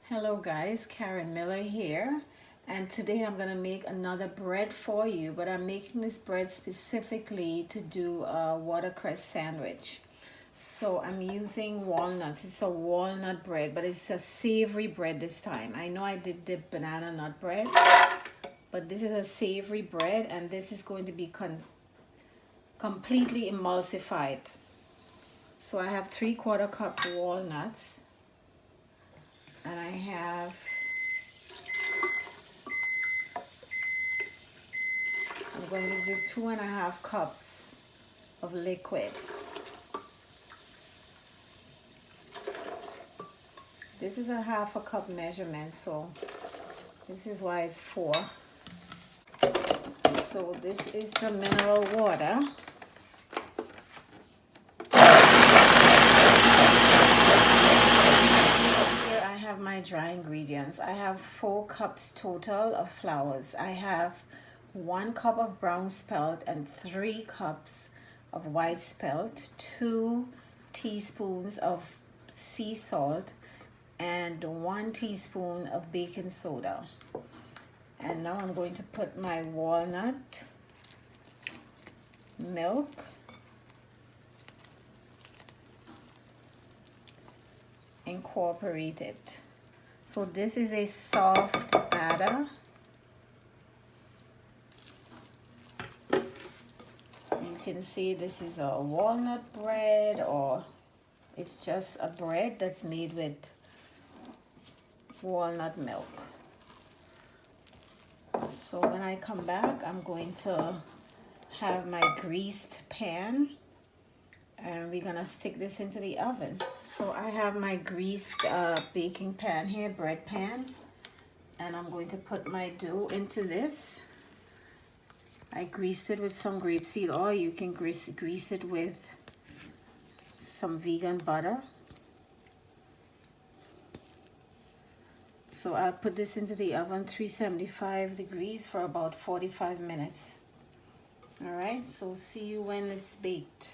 Hello guys, Karen Miller here, and today I'm gonna make another bread for you, but I'm making this bread specifically to do a watercress sandwich. So I'm using walnuts. It's a walnut bread, but it's a savory bread this time. I know I did the banana nut bread, but this is a savory bread, and this is going to be completely emulsified. So I have 3/4 cup walnuts, and I'm going to do 2.5 cups of liquid. This is a 1/2 cup measurement, so this is why it's 4. So this is the mineral water. Here I have my dry ingredients. I have 4 cups total of flours. I have 1 cup of brown spelt and 3 cups of white spelt, 2 teaspoons of sea salt, and 1 teaspoon of baking soda. And now I'm going to put my walnut milk, incorporate it. So this is a soft batter. You can see this is a walnut bread, or it's just a bread that's made with walnut milk. So when I come back, I'm going to have my greased pan, and we're gonna stick this into the oven. So I have my greased baking pan here, bread pan, and I'm going to put my dough into this. I greased it with some grapeseed oil. You can grease it with some vegan butter. So I'll put this into the oven, 375 degrees, for about 45 minutes. All right, so see you when it's baked.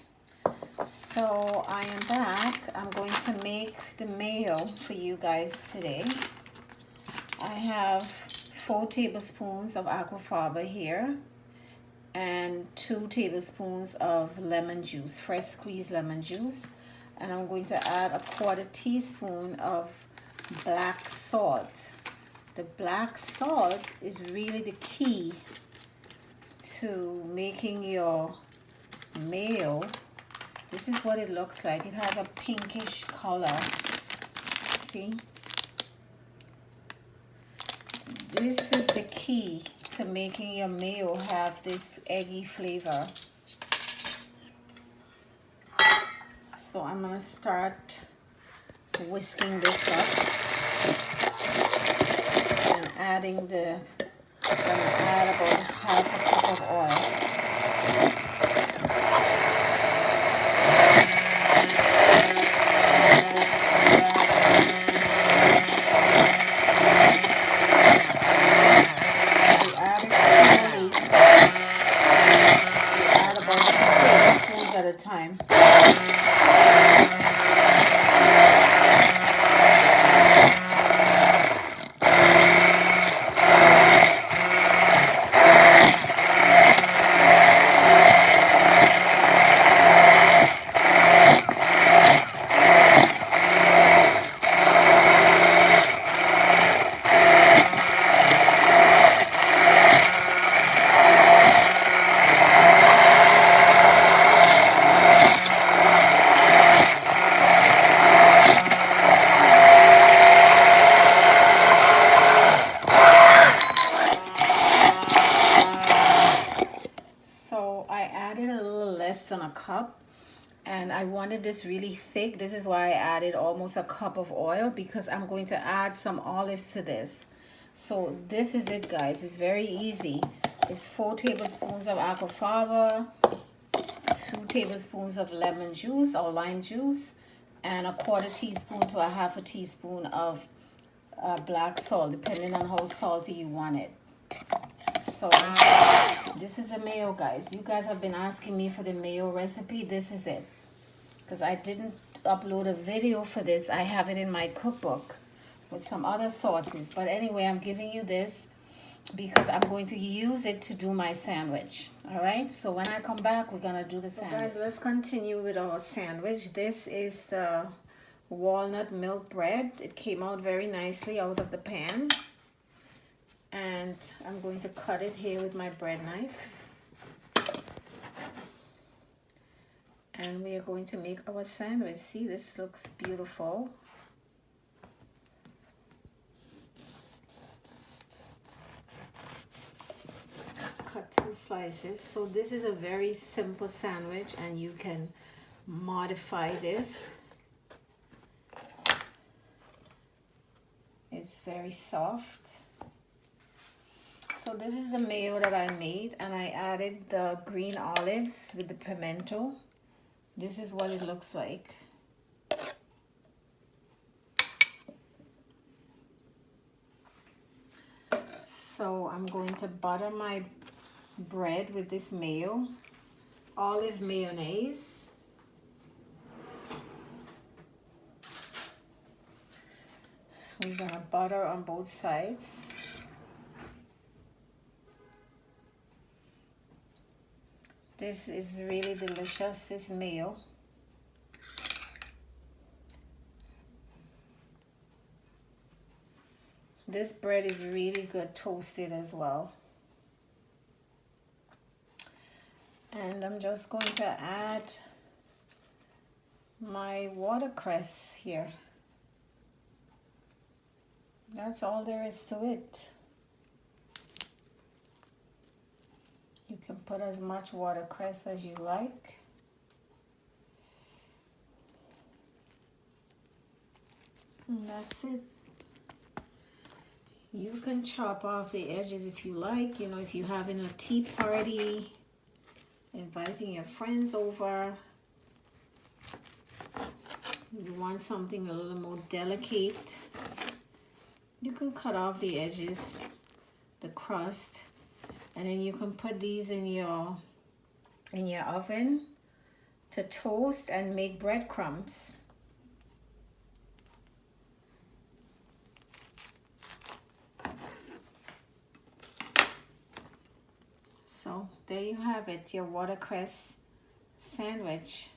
So I am back. I'm going to make the mayo for you guys today. I have 4 tablespoons of aquafaba here and 2 tablespoons of lemon juice, fresh squeezed lemon juice. And I'm going to add a 1/4 teaspoon of black salt. The black salt is really the key to making your mayo. This is what it looks like. It has a pinkish color. See? This is the key to making your mayo have this eggy flavor. So I'm gonna start whisking this up and adding I'm gonna add about 1/2 cup of oil. You add it slowly. You add about 2 tablespoons at a time. So I added a little less than a cup, and I wanted this really thick. This is why I added almost a cup of oil, because I'm going to add some olives to this. So this is it, guys. It's very easy. It's 4 tablespoons of aquafaba, 2 tablespoons of lemon juice or lime juice, and a 1/4 teaspoon to a 1/2 teaspoon of black salt, depending on how salty you want it. So this is a mayo, guys. You guys have been asking me for the mayo recipe. This is it. Because I didn't upload a video for this. I have it in my cookbook. with some other sauces. But anyway, I'm giving you this because I'm going to use it to do my sandwich. All right, so when I come back, we're gonna do the sandwich. So guys, let's continue with our sandwich. This is the walnut milk bread. It came out very nicely out of the pan. And I'm going to cut it here with my bread knife. And we are going to make our sandwich. See, this looks beautiful. Cut 2 slices. So this is a very simple sandwich, and you can modify this. It's very soft. So this is the mayo that I made, and I added the green olives with the pimento. This is what it looks like. So I'm going to butter my bread with this mayo, olive mayonnaise. We're gonna butter on both sides. This is really delicious, this mayo. This bread is really good toasted as well. And I'm just going to add my watercress here. That's all there is to it. You can put as much watercress as you like. And that's it. You can chop off the edges if you like. You know, if you're having a tea party, inviting your friends over, you want something a little more delicate, you can cut off the edges, the crust, and then you can put these in your oven to toast and make breadcrumbs. So there you have it, your watercress sandwich.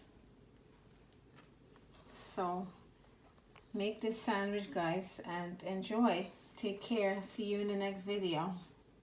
So make this sandwich, guys, and enjoy. Take care. See you in the next video.